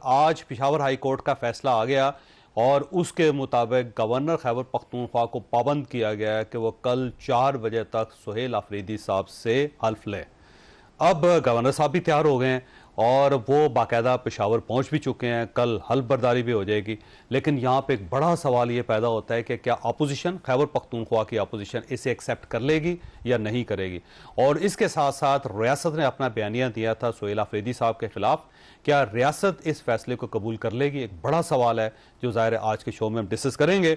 آج Peshawar high court کا فیصلہ آ گیا اور اس کے مطابق گورنر خیبر پختونخوا کو پابند کیا گیا ہے کہ وہ کل 4 بجے تک سہیل آفریدی صاحب سے حلف لیں۔ اب گورنر صاحب بھی تیار ہو گئے ہیں اور وہ باقاعدہ پشاور پہنچ بھی چکے ہیں، کل حلف برداری بھی ہو جائے گی۔ لیکن یہاں پہ ایک بڑا سوال یہ پیدا ہوتا ہے کہ کیا اپوزیشن، خیبر پختونخوا کی اپوزیشن اسے ایکسیپٹ کر لے گی یا نہیں کرے گی؟ اور اس کے ساتھ ساتھ ریاست نے اپنا بیانیہ دیا تھا سہیل آفریدی صاحب کے خلاف، کیا ریاست اس فیصلے کو قبول کر لے گی؟ ایک بڑا سوال ہے جو ظاہر ہے آج کے شو میں ہم ڈسکس کریں گے۔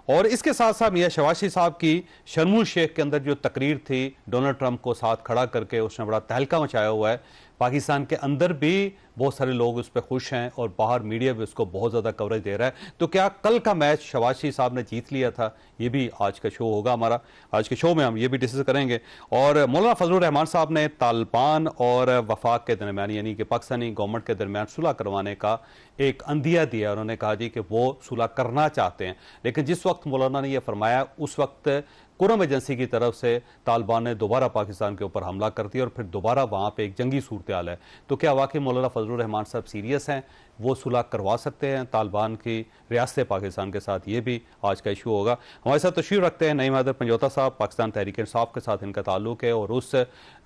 اور اس کے ساتھ ساتھ میاں شواشی صاحب کی شرم الشیخ کے اندر جو تقریر تھی ڈونلڈ ٹرمپ کو ساتھ کھڑا کر کے، اس نے بڑا تہلکہ مچایا ہوا ہے۔ پاکستان کے اندر بھی بہت سارے لوگ اس پہ خوش ہیں اور باہر میڈیا بھی اس کو بہت زیادہ کوریج دے رہا ہے۔ تو کیا کل کا میچ شواشی صاحب نے جیت لیا تھا؟ یہ بھی آج کا شو ہوگا ہمارا، آج کے شو میں ہم یہ بھی ڈسکس کریں گے۔ اور مولانا فضل الرحمان صاحب نے طالبان اور وفاق کے درمیان یعنی کہ پاکستانی گورنمنٹ کے درمیان صلح کروانے کا ایک عندیہ دیا۔ انہوں نے کہا جی کہ وہ صلح کرنا چاہتے ہیں، لیکن جس وقت مولانا نے یہ فرمایا اس وقت قرم ایجنسی کی طرف سے طالبان نے دوبارہ پاکستان کے اوپر حملہ کر دیا اور پھر دوبارہ وہاں پہ ایک جنگی صورتحال ہے۔ تو کیا واقعی مولانا فضل الرحمان صاحب سیریس ہیں؟ وہ صلح کروا سکتے ہیں طالبان کی ریاست پاکستان کے ساتھ؟ یہ بھی آج کا ایشو ہوگا۔ ہمارے ساتھ تشریف رکھتے ہیں نعیم حیدر پنجوتا صاحب، پاکستان تحریک انصاف کے ساتھ ان کا تعلق ہے اور اس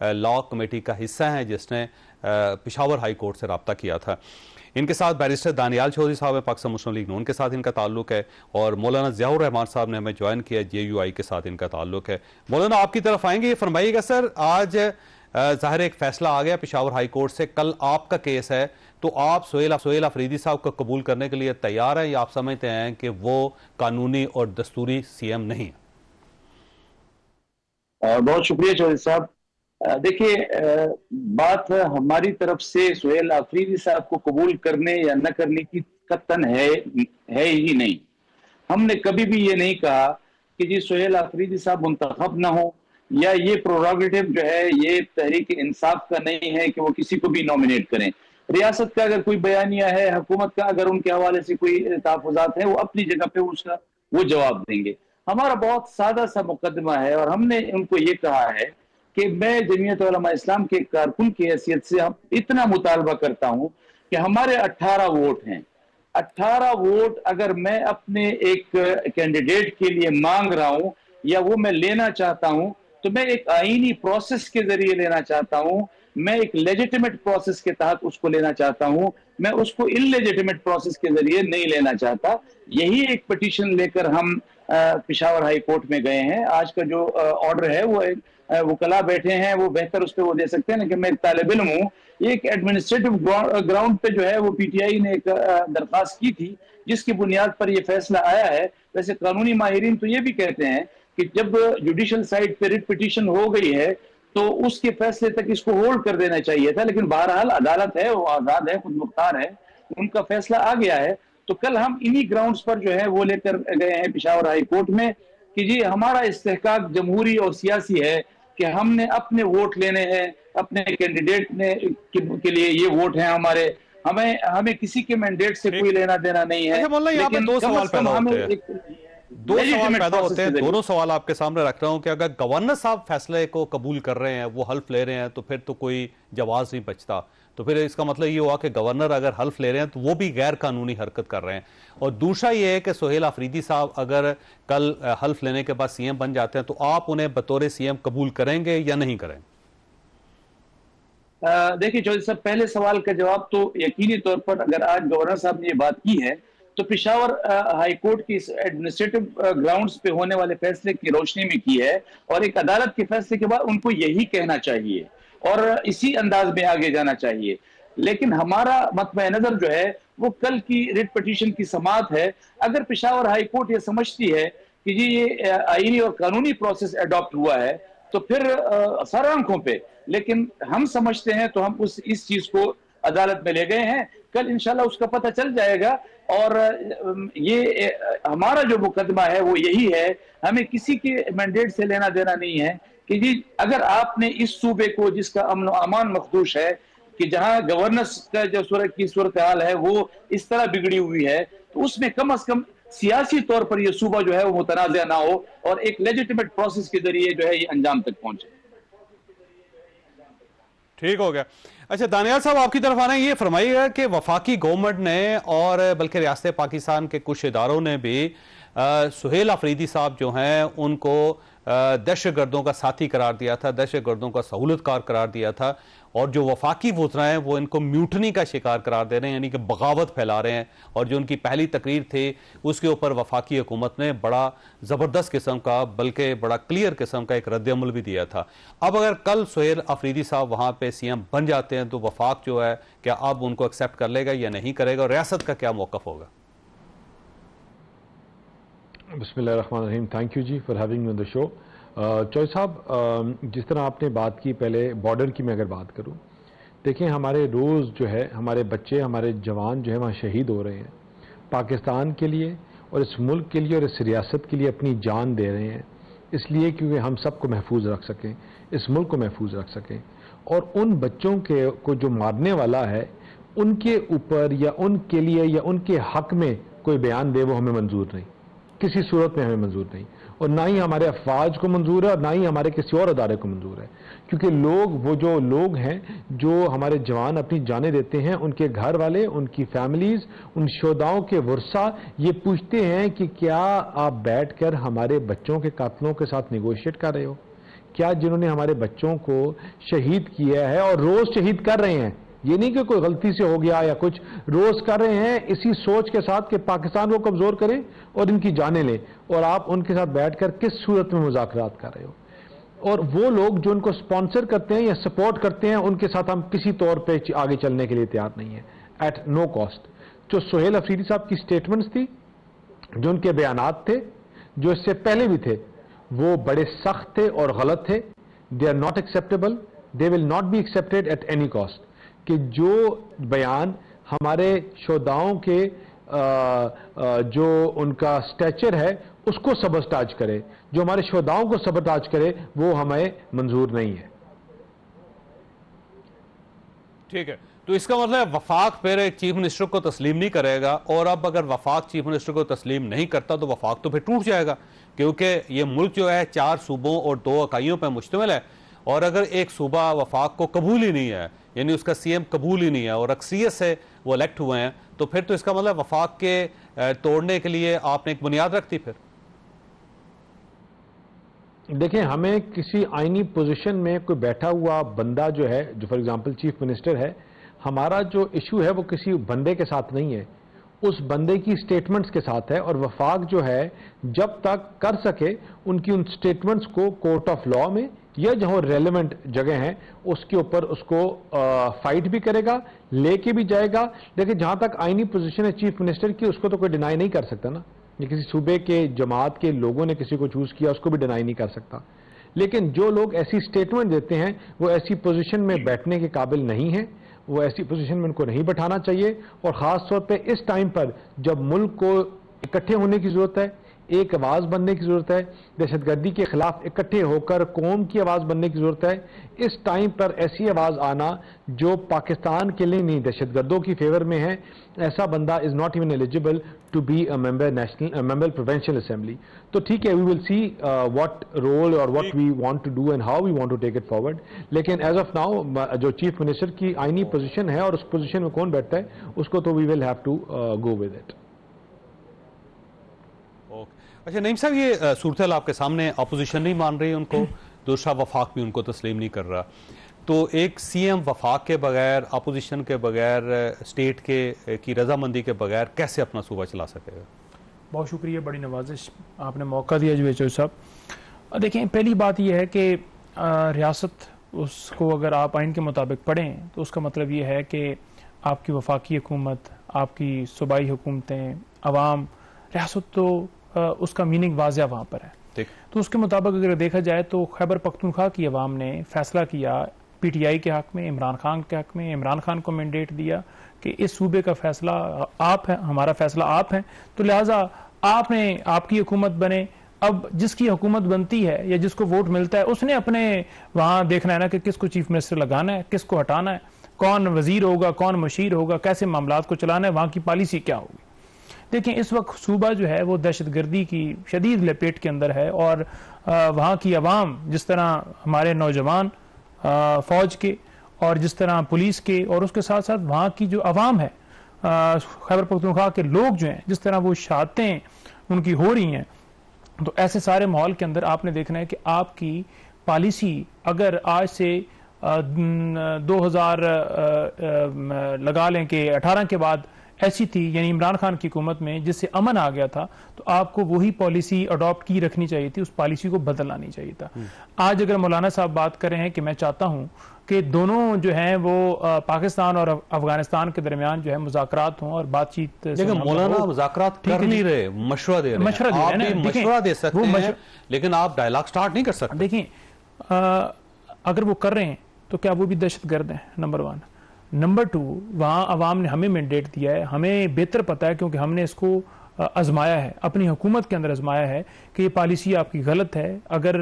لاء کمیٹی کا حصہ ہیں جس نے پشاور ہائی کورٹ سے رابطہ کیا تھا۔ ان کے ساتھ بیرسٹر دانیال چودھری صاحب ہیں، پاکستان مسلم لیگ نون کے ساتھ ان کا تعلق ہے، اور مولانا ضیاء الرحمان صاحب نے ہمیں جوائن کیا، JUI کے ساتھ ان کا تعلق ہے۔ مولانا آپ کی طرف آئیں گے، یہ فرمائیے گا سر، آج ظاہر ایک فیصلہ آ گیا پشاور ہائی کورٹ سے، کل آپ کا کیس ہے، تو آپ سہیل آفریدی صاحب کو قبول کرنے کے لیے تیار ہیں یا آپ سمجھتے ہیں کہ وہ قانونی اور دستوری CM نہیں؟ بہت شکریہ چودھری صاحب۔ دیکھیے، بات ہماری طرف سے سہیل آفریدی صاحب کو قبول کرنے یا نہ کرنے کی قطعاً ہے ہی نہیں۔ ہم نے کبھی بھی یہ نہیں کہا کہ جی سہیل آفریدی صاحب منتخب نہ ہو، یا یہ پروگریٹو جو ہے یہ تحریک انصاف کا نہیں ہے کہ وہ کسی کو بھی نومینیٹ کریں۔ ریاست کا اگر کوئی بیانیہ ہے، حکومت کا اگر ان کے حوالے سے کوئی تحفظات ہیں، وہ اپنی جگہ پہ اس کا وہ جواب دیں گے۔ ہمارا بہت سادہ سا مقدمہ ہے اور ہم نے ان کو یہ کہا ہے کہ میں جمعیت علماء اسلام کے کارکن کی حیثیت سے اتنا مطالبہ کرتا ہوں کہ ہمارے 18 ووٹ ہیں، 18 ووٹ اگر میں اپنے ایک کینڈیڈیٹ کے لیے مانگ رہا ہوں یا وہ میں لینا چاہتا ہوں تو میں ایک آئینی پروسیس کے ذریعے لینا چاہتا ہوں، میں ایک لیجیٹیمیٹ پروسیس کے تحت اس کو لینا چاہتا ہوں، میں اس کو انلیجیٹیمیٹ پروسیس کے ذریعے نہیں لینا چاہتا۔ یہی ایک پٹیشن لے کر ہم پشاور ہائی کورٹ میں گئے ہیں۔ آج کا جو آرڈر ہے وہ وکلاء بیٹھے ہیں، وہ بہتر اس پہ وہ دے سکتے ہیں، لیکن میں ایک طالب علم ہوں۔ یہ ایک ایڈمنسٹریٹو گراؤنڈ پہ جو ہے وہ PTI نے ایک درخواست کی تھی جس کی بنیاد پر یہ فیصلہ آیا ہے۔ ویسے قانونی ماہرین تو یہ بھی کہتے ہیں کہ جب جوڈیشل سائٹ پہ ریٹ پٹیشن ہو گئی ہے تو اس کے فیصلے تک اس کو ہولڈ کر دینا چاہیے تھا، لیکن بہرحال عدالت ہے، وہ آزاد ہے، خود مختار ہے، ان کا فیصلہ آ گیا ہے۔ تو کل ہم انہی گراؤنڈز پر جو ہے وہ لے کر گئے ہیں پشاور ہائی کورٹ میں کہ جی ہمارا استحقاق جمہوری اور سیاسی ہے کہ ہم نے اپنے ووٹ لینے ہیں، اپنے کینڈیڈیٹ کے لیے یہ ووٹ ہیں ہمارے، ہمیں کسی کے مینڈیٹ سے کوئی لینا دینا نہیں ہے۔ لیکن دو سوال پیدا ہوتے ہیں، دونوں سوال آپ کے سامنے رکھ رہا ہوں کہ اگر گورنر صاحب فیصلے کو قبول کر رہے ہیں، وہ حلف لے رہے ہیں، تو پھر تو کوئی جواز نہیں بچتا، تو پھر اس کا مطلب یہ ہوا کہ گورنر اگر حلف لے رہے ہیں تو وہ بھی غیر قانونی حرکت کر رہے ہیں۔ اور دوسرا یہ ہے کہ سہیل آفریدی صاحب اگر کل حلف لینے کے بعد CM بن جاتے ہیں تو آپ انہیں بطور CM قبول کریں گے یا نہیں کریں؟ دیکھیں چودھری صاحب، پہلے سوال کا جواب تو یقینی طور پر اگر آج گورنر صاحب نے یہ بات کی ہے تو پشاور ہائی کورٹ کی ایڈمنسٹریٹو گراؤنڈز پہ ہونے والے فیصلے کی روشنی میں کی ہے، اور ایک عدالت کے فیصلے کے بعد ان کو یہی کہنا چاہیے اور اسی انداز میں آگے جانا چاہیے۔ لیکن ہمارا مطمع نظر جو ہے وہ کل کی ریٹ پٹیشن کی سماعت ہے۔ اگر پشاور ہائی کورٹ یہ سمجھتی ہے کہ جی یہ آئینی اور قانونی پروسیس ایڈاپٹ ہوا ہے تو پھر سر آنکھوں پہ، لیکن ہم سمجھتے ہیں تو ہم اس چیز کو عدالت میں لے گئے ہیں، کل انشاءاللہ اس کا پتہ چل جائے گا۔ اور یہ ہمارا جو مقدمہ ہے وہ یہی ہے، ہمیں کسی کے مینڈیٹ سے لینا دینا نہیں ہے کہ جی اگر آپ نے اس صوبے کو جس کا امن و امان مخدوش ہے، کہ جہاں گورننس کا جو صورتحال ہے وہ اس طرح بگڑی ہوئی ہے، تو اس میں کم از کم سیاسی طور پر یہ صوبہ جو ہے وہ متنازع نہ ہو اور ایک لیجیٹیمیٹ پروسیس کے ذریعے جو ہے یہ انجام تک پہنچے۔ ٹھیک ہو گیا۔ اچھا دانیال صاحب آپ کی طرف آنا ہے، یہ فرمائیے گا کہ وفاقی گورنمنٹ نے اور بلکہ ریاست پاکستان کے کچھ اداروں نے بھی سہیل آفریدی صاحب جو ہیں ان کو دہشت گردوں کا ساتھی قرار دیا تھا، دہشت گردوں کا سہولت کار قرار دیا تھا، اور جو وفاقی وزراء ہیں وہ ان کو میوٹنی کا شکار قرار دے رہے ہیں، یعنی کہ بغاوت پھیلا رہے ہیں، اور جو ان کی پہلی تقریر تھی اس کے اوپر وفاقی حکومت نے بڑا زبردست قسم کا بلکہ بڑا کلیئر قسم کا ایک رد عمل بھی دیا تھا۔ اب اگر کل سہیل آفریدی صاحب وہاں پہ سی ایم بن جاتے ہیں تو وفاق جو ہے کیا اب ان کو ایکسیپٹ کر لے گا یا نہیں کرے گا، اور ریاست کا کیا موقف ہوگا؟ بسم اللہ الرحمن الرحیم. تھینک یو جی for having me on the show. چوہے صاحب، جس طرح آپ نے بات کی پہلے بارڈر کی، میں اگر بات کروں، دیکھیں ہمارے روز جو ہے ہمارے بچے، ہمارے جوان جو ہے وہاں شہید ہو رہے ہیں پاکستان کے لیے اور اس ملک کے لیے اور اس ریاست کے لیے اپنی جان دے رہے ہیں، اس لیے کیونکہ ہم سب کو محفوظ رکھ سکیں، اس ملک کو محفوظ رکھ سکیں. اور ان بچوں کو جو مارنے والا ہے ان کے اوپر یا ان کے لیے یا ان کے حق میں کوئی بیان دے وہ ہمیں منظور نہیں، کسی صورت میں ہمیں منظور نہیں، اور نہ ہی ہمارے افواج کو منظور ہے اور نہ ہی ہمارے کسی اور ادارے کو منظور ہے. کیونکہ وہ جو لوگ ہیں جو ہمارے جوان اپنی جانیں دیتے ہیں، ان کے گھر والے، ان کی فیملیز، ان شہداؤں کے ورثہ یہ پوچھتے ہیں کہ کیا آپ بیٹھ کر ہمارے بچوں کے قاتلوں کے ساتھ نیگوشیٹ کر رہے ہو؟ کیا جنہوں نے ہمارے بچوں کو شہید کیا ہے اور روز شہید کر رہے ہیں، یہ نہیں کہ کوئی غلطی سے ہو گیا یا کچھ، روز کر رہے ہیں اسی سوچ کے ساتھ کہ پاکستان کو کمزور کریں اور ان کی جانیں لیں، اور آپ ان کے ساتھ بیٹھ کر کس صورت میں مذاکرات کر رہے ہو؟ اور وہ لوگ جو ان کو سپانسر کرتے ہیں یا سپورٹ کرتے ہیں ان کے ساتھ ہم کسی طور پہ آگے چلنے کے لیے تیار نہیں ہیں، ایٹ نو کاسٹ. جو سہیل آفریدی صاحب کی سٹیٹمنٹس تھی، جو ان کے بیانات تھے، جو اس سے پہلے بھی تھے، وہ بڑے سخت تھے اور غلط تھے. They are not acceptable, they will not be accepted at any cost. کہ جو بیان ہمارے شہداؤں کے جو ان کا سٹیچر ہے اس کو سبوٹاج کرے، جو ہمارے شہداؤں کو سبوٹاج کرے، وہ ہمیں منظور نہیں ہے. ٹھیک ہے، تو اس کا مطلب ہے وفاق پھر ایک چیف منسٹر کو تسلیم نہیں کرے گا، اور اب اگر وفاق چیف منسٹر کو تسلیم نہیں کرتا تو وفاق تو پھر ٹوٹ جائے گا، کیونکہ یہ ملک جو ہے 4 صوبوں اور 2 اکائیوں پہ مشتمل ہے، اور اگر ایک صوبہ وفاق کو قبول ہی نہیں ہے، یعنی اس کا سی ایم قبول ہی نہیں ہے اور اکثریت سے وہ الیکٹ ہوئے ہیں، تو پھر تو اس کا مطلب وفاق کے توڑنے کے لیے آپ نے ایک بنیاد رکھتی. پھر دیکھیں ہمیں کسی آئینی پوزیشن میں کوئی بیٹھا ہوا بندہ جو ہے، جو فار ایگزامپل چیف منسٹر ہے، ہمارا جو ایشو ہے وہ کسی بندے کے ساتھ نہیں ہے، اس بندے کی سٹیٹمنٹس کے ساتھ ہے. اور وفاق جو ہے جب تک کر سکے ان کی ان سٹیٹمنٹس کو کورٹ آف لاء میں یا جہاں ریلیونٹ جگہ ہیں اس کے اوپر اس کو فائٹ بھی کرے گا، لے کے بھی جائے گا. لیکن جہاں تک آئینی پوزیشن ہے چیف منسٹر کی، اس کو تو کوئی ڈینائی نہیں کر سکتا نا. یہ کسی صوبے کے جماعت کے لوگوں نے کسی کو چوز کیا، اس کو بھی ڈینائی نہیں کر سکتا. لیکن جو لوگ ایسی سٹیٹمنٹ دیتے ہیں وہ ایسی پوزیشن میں بیٹھنے کے قابل نہیں ہیں، وہ ایسی پوزیشن میں ان کو نہیں بٹھانا چاہیے. اور خاص طور پہ اس ٹائم پر جب ملک کو اکٹھے ہونے کی ضرورت ہے، ایک آواز بننے کی ضرورت ہے، دہشت گردی کے خلاف اکٹھے ہو کر قوم کی آواز بننے کی ضرورت ہے. اس ٹائم پر ایسی آواز آنا جو پاکستان کے لیے نہیں دہشت گردوں کی فیور میں ہے، ایسا بندہ is not even eligible to be a member provincial assembly. تو ٹھیک ہے، we will see what role اور what we want to do and how we want to take it forward. لیکن ایز آف ناؤ جو chief minister کی آئینی position ہے اور اس پوزیشن میں کون بیٹھتا ہے اس کو تو we will have to go with it. اچھا نعیم صاحب، یہ صورتحال آپ کے سامنے، اپوزیشن نہیں مان رہی ان کو، دوسرا وفاق بھی ان کو تسلیم نہیں کر رہا، تو ایک سی ایم وفاق کے بغیر، اپوزیشن کے بغیر، اسٹیٹ کی رضامندی کے بغیر کیسے اپنا صوبہ چلا سکے گا؟ بہت شکریہ، بڑی نوازش، آپ نے موقع دیا جو چوہے صاحب. دیکھیں پہلی بات یہ ہے کہ ریاست اس کو اگر آپ آئین کے مطابق پڑھیں تو اس کا مطلب یہ ہے کہ آپ کی وفاقی حکومت، آپ کی صوبائی حکومتیں، عوام، ریاست، تو اس کا میننگ واضح وہاں پر ہے. تو اس کے مطابق اگر دیکھا جائے تو خیبر پختونخوا کی عوام نے فیصلہ کیا پی ٹی آئی کے حق میں، عمران خان کے حق میں، عمران خان کو مینڈیٹ دیا کہ اس صوبے کا فیصلہ آپ ہے، ہمارا فیصلہ آپ ہیں، تو لہٰذا آپ کی حکومت بنے. اب جس کی حکومت بنتی ہے یا جس کو ووٹ ملتا ہے اس نے اپنے وہاں دیکھنا ہے نا کہ کس کو چیف منسٹر لگانا ہے، کس کو ہٹانا ہے، کون وزیر ہوگا، کون مشیر ہوگا، کیسے معاملات کو چلانا ہے، وہاں کی پالیسی کیا ہوگی. دیکھیں اس وقت صوبہ جو ہے وہ دہشت گردی کی شدید لپیٹ کے اندر ہے، اور وہاں کی عوام، جس طرح ہمارے نوجوان فوج کے اور جس طرح پولیس کے اور اس کے ساتھ ساتھ وہاں کی جو عوام ہے خیبر پختونخوا کے لوگ جو ہیں جس طرح وہ شہادتیں ان کی ہو رہی ہیں، تو ایسے سارے ماحول کے اندر آپ نے دیکھنا ہے کہ آپ کی پالیسی اگر آج سے 2000 لگا لیں کہ 18 کے بعد ایسی تھی، یعنی عمران خان کی حکومت میں جس سے امن آ گیا تھا، تو آپ کو وہی پالیسی اڈاپٹ کی رکھنی چاہیے تھی، اس پالیسی کو بدلنا نہیں چاہیے تھا۔ آج اگر مولانا صاحب بات کر رہے ہیں کہ میں چاہتا ہوں کہ دونوں جو ہیں وہ پاکستان اور افغانستان کے درمیان جو ہے مذاکرات ہوں اور بات چیت، لیکن مولانا مذاکرات کر نہیں رہے، مشورہ دے رہے ہیں۔ آپ بھی مشورہ دے سکتے ہیں لیکن آپ ڈائلاگ سٹارٹ نہیں کر سکتے۔ دیکھیں اگر وہ کر رہے ہیں تو کیا وہ بھی دہشت گرد ہیں؟ نمبر 1۔ نمبر 2، وہاں عوام نے ہمیں مینڈیٹ دیا ہے، ہمیں بہتر پتا ہے کیونکہ ہم نے اس کو آزمایا ہے، اپنی حکومت کے اندر آزمایا ہے کہ یہ پالیسی آپ کی غلط ہے۔ اگر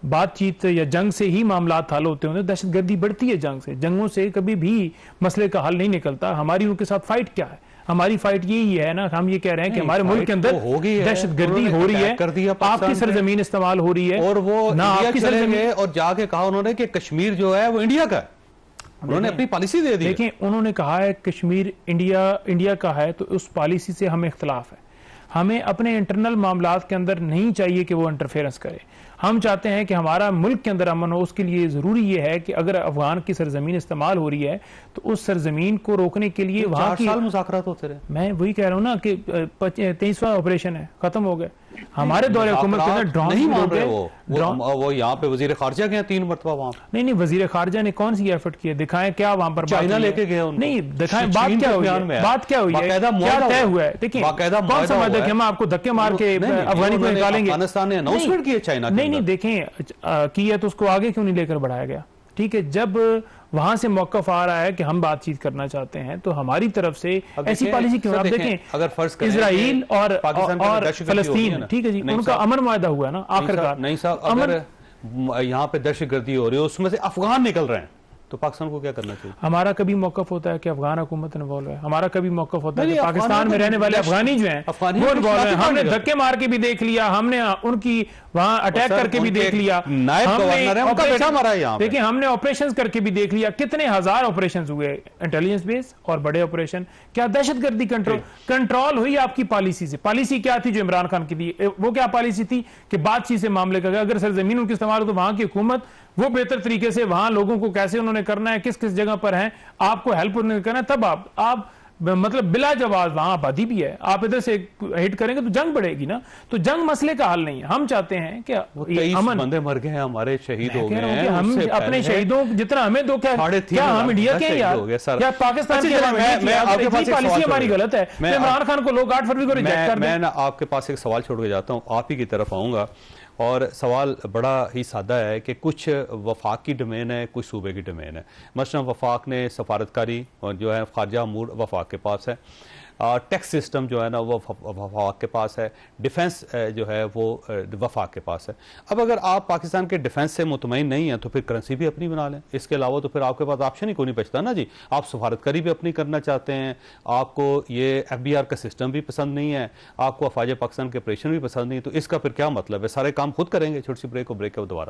بات چیت یا جنگ سے ہی معاملات حل ہوتے ہیں، دہشت گردی بڑھتی ہے جنگ سے، جنگوں سے کبھی بھی مسئلے کا حل نہیں نکلتا۔ ہماری ان کے ساتھ فائٹ کیا ہے؟ ہماری فائٹ یہی ہے نا، ہم یہ کہہ رہے ہیں کہ ہمارے ملک کے اندر دہشت گردی ہو رہی ہے، آپ کی سرزمین استعمال ہو رہی ہے، اور وہ انڈیا چلے گئے اور جا کے کہا انہوں نے کہ کشمیر جو ہے وہ انڈیا کا ہے، انہوں نے اپنی پالیسی دے دی۔ دیکھیں انہوں نے کہا ہے کشمیر انڈیا کا ہے، تو اس پالیسی سے ہمیں اختلاف ہے۔ ہمیں اپنے انٹرنل معاملات کے اندر نہیں چاہیے کہ وہ انٹرفیئرنس کرے۔ ہم چاہتے ہیں کہ ہمارا ملک کے اندر امن ہو، اس کے لیے ضروری یہ ہے کہ اگر افغان کی سرزمین استعمال ہو رہی ہے تو اس سرزمین کو روکنے کے لیے وہاں کی 4 سال مذاکرات ہوتے رہے۔ میں وہی کہہ رہا ہوں نا کہ 23واں آپریشن ہے، ختم ہو گئے ہمارے دور حکومت کے اندر۔ نہیں مان رہے وہ یہاں پہ وزیر خارجہ گئے 3 مرتبہ وہاں۔ نہیں وزیر خارجہ نے کون سی ایفرٹ کی ہے؟ دکھائیں کیا وہاں پر چائنا لے کے گئے، نہیں دکھائیں بات کیا ہوئی ہے، بات کیا ہوئی ہے، کیا طے ہوا ہے؟ دیکھیں کون سمجھتا ہے کہ ہم آپ کو دھکے مار کے افغانی کو نکالیں گے؟ افغانستان نے اناؤنسمنٹ کی ہے چائنا نہیں نہیں دیکھیں کی ہے تو اس کو آگے کیوں نہیں لے کر بڑھایا گیا؟ ٹھیک ہے، جب وہاں سے موقف آ رہا ہے کہ ہم بات چیت کرنا چاہتے ہیں تو ہماری طرف سے ایسی پالیسی کیوں؟ آپ دیکھیں اسرائیل اور فلسطین، ٹھیک ہے جی، ان کا امن معاہدہ ہوا ہے نا آخرکار۔ نہیں صاحب، اگر یہاں پہ دہشت گردی ہو رہی ہے اس میں سے افغان نکل رہے ہیں تو پاکستان کو کیا کرنا چاہیے؟ ہمارا کبھی موقف ہوتا ہے کہ افغان حکومت انوالو ہے، ہمارا کبھی موقف ہوتا ہے کہ پاکستان میں رہنے والے افغانی جو ہیں وہ انوالو ہیں۔ ہم نے دھکے مار کے بھی دیکھ لیا، ہم نے ان کی وہاں اٹیک کر کے بھی دیکھ لیا، دیکھیں ہم نے آپریشنز کر کے بھی دیکھ لیا، کتنے ہزار آپریشنز ہوئے انٹیلیجنس بیس اور بڑے آپریشن۔ کیا دہشت گردی کنٹرول ہوئی آپ کی پالیسی سے؟ پالیسی کیا تھی جو عمران خان کی تھی؟ وہ کیا پالیسی تھی کہ بات چیت سے معاملے کا اگر سرزمین ان کی استعمال ہو تو وہاں کی حکومت وہ بہتر طریقے سے وہاں لوگوں کو کیسے انہوں نے کرنا ہے، کس کس جگہ پر ہیں، آپ کو ہیلپ کرنا ہے، تب آپ مطلب بلا جواز وہاں آبادی بھی ہے، آپ ادھر سے ہٹ کریں گے تو جنگ بڑھے گی نا، تو جنگ مسئلے کا حل نہیں ہے۔ ہم چاہتے ہیں کہ 23 بندے مر گئے ہیں، ہمارے شہید ہو گئے ہیں، ہم اپنے شہیدوں جتنا ہمیں دو کیا ہم انڈیا کے یا پاکستان کی پالیسی ہماری غلط ہے؟ عمران خان کو لوگ 8 فروری کو ریجیکٹ کر دیں۔ میں آپ کے پاس ایک سوال چھوڑ کے جاتا ہوں، آپ ہی کی طرف آؤں گا، اور سوال بڑا ہی سادہ ہے کہ کچھ وفاق کی ڈومین ہے، کچھ صوبے کی ڈومین ہے۔ مثلا وفاق نے سفارتکاری جو ہے خارجہ امور وفاق کے پاس ہے، ٹیکس سسٹم جو ہے نا وہ وفاق کے پاس ہے، ڈیفنس جو ہے وہ وفاق کے پاس ہے۔ اب اگر آپ پاکستان کے ڈیفنس سے مطمئن نہیں ہیں تو پھر کرنسی بھی اپنی بنا لیں، اس کے علاوہ تو پھر آپ کے پاس آپشن ہی کوئی نہیں بچتا نا جی۔ آپ سفارتکاری بھی اپنی کرنا چاہتے ہیں، آپ کو یہ FBR کا سسٹم بھی پسند نہیں ہے، آپ کو افواج پاکستان کے آپریشن بھی پسند نہیں، تو اس کا پھر کیا مطلب ہے؟ سارے کام خود کریں گے۔ چھوٹی سی بریک کو دوبارہ